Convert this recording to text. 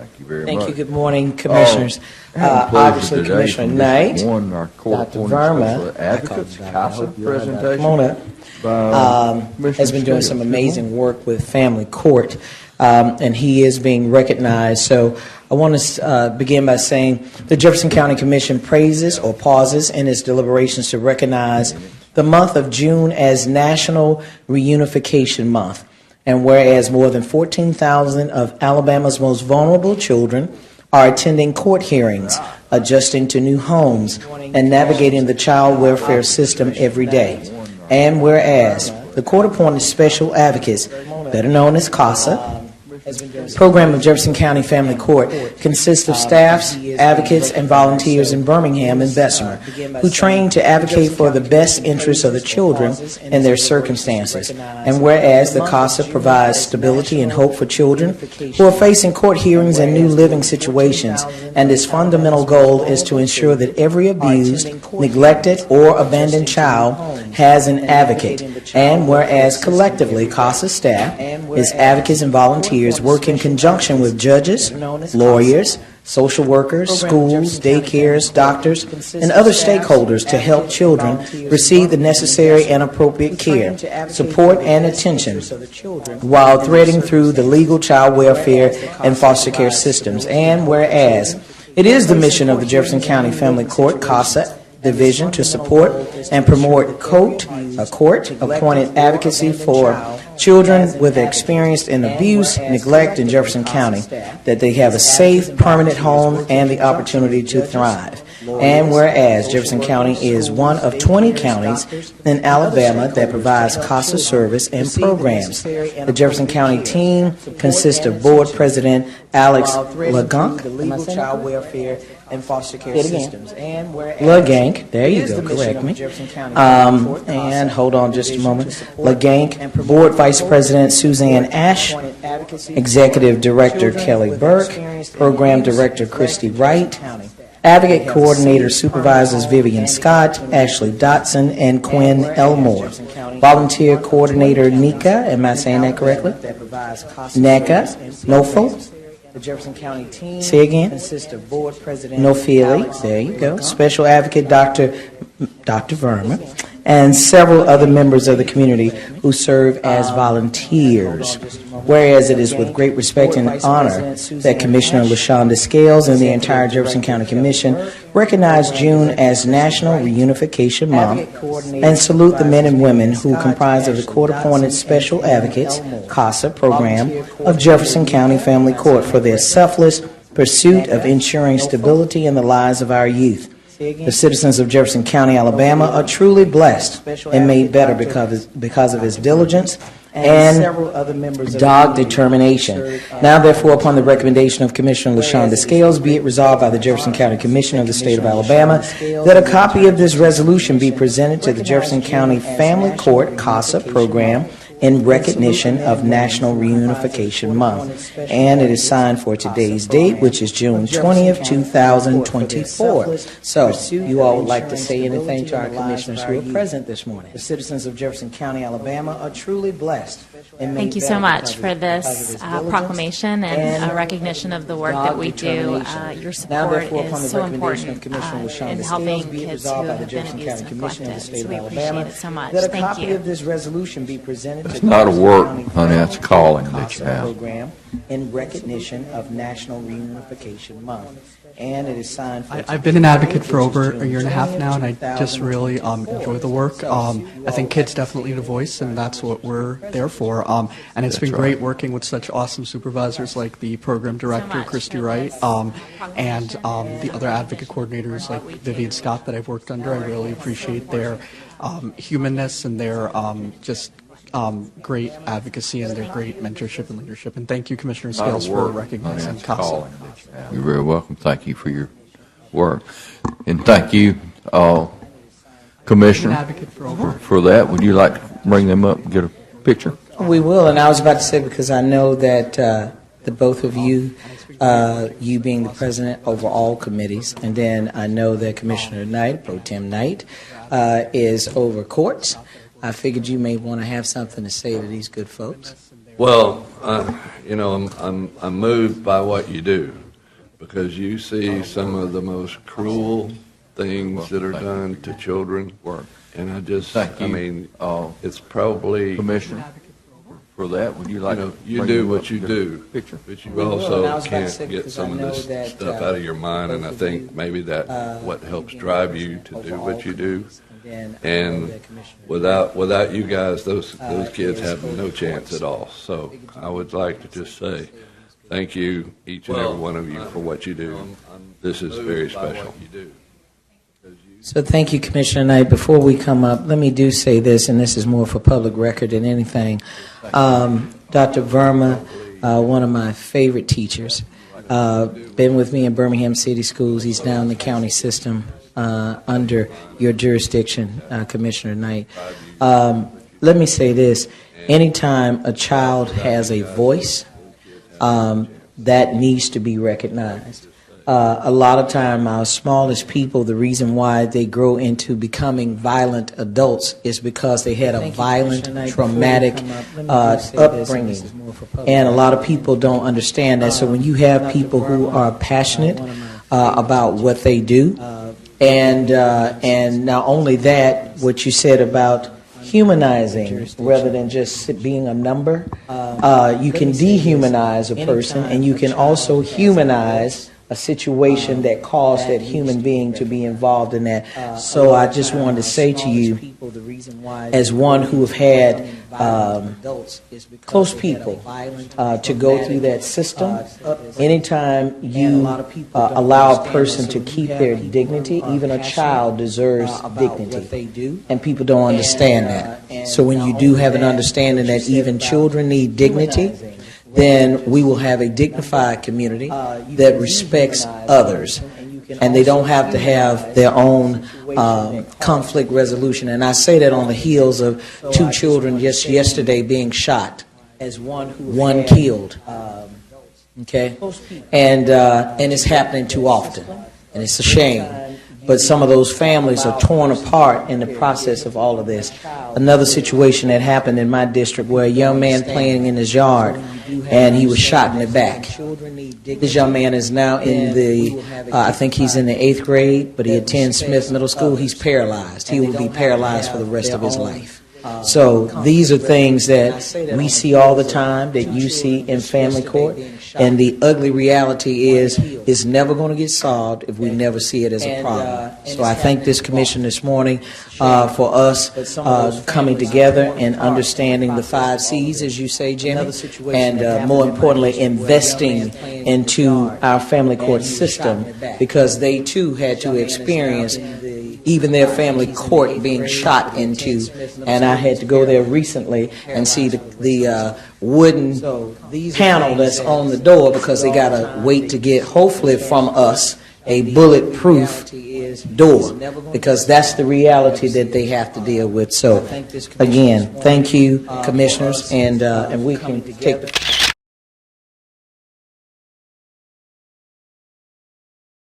Thank you very Thank much. you. Good morning, Commissioners. Obviously, Commissioner Knight, Dr. Verma, Advocates, CASA presentation. come on up, has been doing some amazing work with Family Court, and he is being recognized. So I want to begin by saying the Jefferson County Commission praises or pauses in its deliberations to recognize the month of June as National Reunification Month. And whereas more than 14,000 of Alabama's most vulnerable children are attending court hearings, adjusting to new homes, and navigating the child welfare system every day. And whereas the court-appointed special advocates, better known as CASA, program of Jefferson County Family Court consists of staffs, advocates, and volunteers in Birmingham and Bessemer who train to advocate for the best interests of the children and their circumstances. And whereas the CASA provides stability and hope for children who are facing court hearings and new living situations, and its fundamental goal is to ensure that every abused, neglected, or abandoned child has an advocate. And whereas collectively CASA staff is advocates and volunteers work in conjunction with judges, lawyers, social workers, schools, daycares, doctors, and other stakeholders to help children receive the necessary and appropriate care, support, and attention while threading through the legal child welfare and foster care systems. And whereas it is the mission of the Jefferson County Family Court, CASA, division to support and promote court-appointed advocacy for children with experience in abuse, neglect in Jefferson County, that they have a safe, permanent home and the opportunity to thrive. And whereas Jefferson County is one of 20 counties in Alabama that provides CASA service and programs. The Jefferson County team consists of Board President Alex LeGank, child welfare and foster care systems. And LeGank, there you go, correct me. And hold on just a moment. LeGank, Board Vice President Suzanne Ash, Executive Director Kelly Burke, Program Director Christy Wright, Advocate Coordinator Supervisors Vivian Scott, Ashley Dotson, and Quinn Elmore. Volunteer Coordinator Nika, am I saying that correctly? Neka Nofo. The Jefferson County team say again. Consists of Board President Nofili, there you go. Special Advocate Dr. Verma, and several other members of the community who serve as volunteers. Whereas it is with great respect and honor that Commissioner LaShonda Scales and the entire Jefferson County Commission recognize June as National Reunification Month and salute the men and women who comprise of the court-appointed Special Advocates, CASA program of Jefferson County Family Court for their selfless pursuit of ensuring stability in the lives of our youth. The citizens of Jefferson County, Alabama are truly blessed and made better because of his diligence and dogged determination. Now, therefore, upon the recommendation of Commissioner LaShonda Scales, be it resolved by the Jefferson County Commission of the State of Alabama that a copy of this resolution be presented to the Jefferson County Family Court CASA program in recognition of National Reunification Month. And it is signed for today's date, which is June 20th, 2024. So, you all would like to say anything to our commissioners who are present this morning? The citizens of Jefferson County, Alabama are truly blessed. Thank you so much for this proclamation and a recognition of the work that we do. Your support is so important in helping kids who have been abused and neglected. So we appreciate it so much. Thank you. It's not a work, honey, that's a calling that you have. Program in recognition of National Reunification Month. And it is signed for I've been an advocate for over a year and a half now, and I just really enjoy the work. I think kids definitely need a voice, and that's what we're there for. And it's been great working with such awesome supervisors like the program director, Christy Wright, and the other advocate coordinators like Vivian Scott that I've worked under. I really appreciate their humanness and their great advocacy and their great mentorship and leadership. And thank you, Commissioner Scales, for recognizing CASA. You're very welcome. Thank you for your work. And thank you, Commissioner, for that. Would you like to bring them up and get a picture? We will, and I was about to say, because I know that the both of you, you being the president over all committees, and then I know that Commissioner Knight, Pro Tem Knight, is over courts. I figured you may want to have something to say to these good folks. Well, I'm moved by what you do, because you see some of the most cruel things that are done to children, and it's probably, Commissioner, for that, would you like to? you bring do them what up you to do, Picture. but you We will, and I also was about to can't say, get because some I of know this that, stuff out of your mind, and I both of think you, maybe that what helps drive you to do what you do. And And without you guys, those kids have no chance at all. So I would like to just say thank you, each and every one of you, for what you do. This is very special. So thank you, Commissioner Knight. Before we come up, let me do say this, and this is more for public record than anything. Dr. Verma, one of my favorite teachers, been with me in Birmingham City Schools. He's now in the county system under your jurisdiction, Commissioner Knight. Let me say this. Anytime a child has a voice, that needs to be recognized. A lot of time, our smallest people, the reason why they grow into becoming violent adults is because they had a violent, traumatic upbringing. And a lot of people don't understand that. So when you have people who are passionate about what they do, and not only that, what you said about humanizing rather than just being a number, you can dehumanize a person, and you can also humanize a situation that caused that human being to be involved in that. So I just wanted to say to you, as one who have had close people to go through that system, anytime you allow a person to keep their dignity, even a child deserves dignity. And people don't understand that. So when you do have an understanding that even children need dignity, then we will have a dignified community that respects others. And they don't have to have their own conflict resolution. And I say that on the heels of 2 children just yesterday being shot, one killed. Okay? And it's happening too often. And it's a shame. But some of those families are torn apart in the process of all of this. Another situation that happened in my district where a young man playing in his yard, and he was shot in the back. This young man is now in I think he's in the 8th grade, but he attends Smith Middle School. He's paralyzed. He will be paralyzed for the rest of his life. So these are things that we see all the time, that you see in family court, and the ugly reality is it's never going to get solved if we never see it as a problem. So I thank this commission this morning for us coming together and understanding the 5 C's, as you say, Jimmy, and more importantly, investing into our family court system, because they too had to experience even their family court being shot into. And I had to go there recently and see the wooden panel that's on the door, because they got to wait to get, hopefully from us, a bulletproof door, because that's the reality that they have to deal with. So again, thank you, commissioners, and we can take the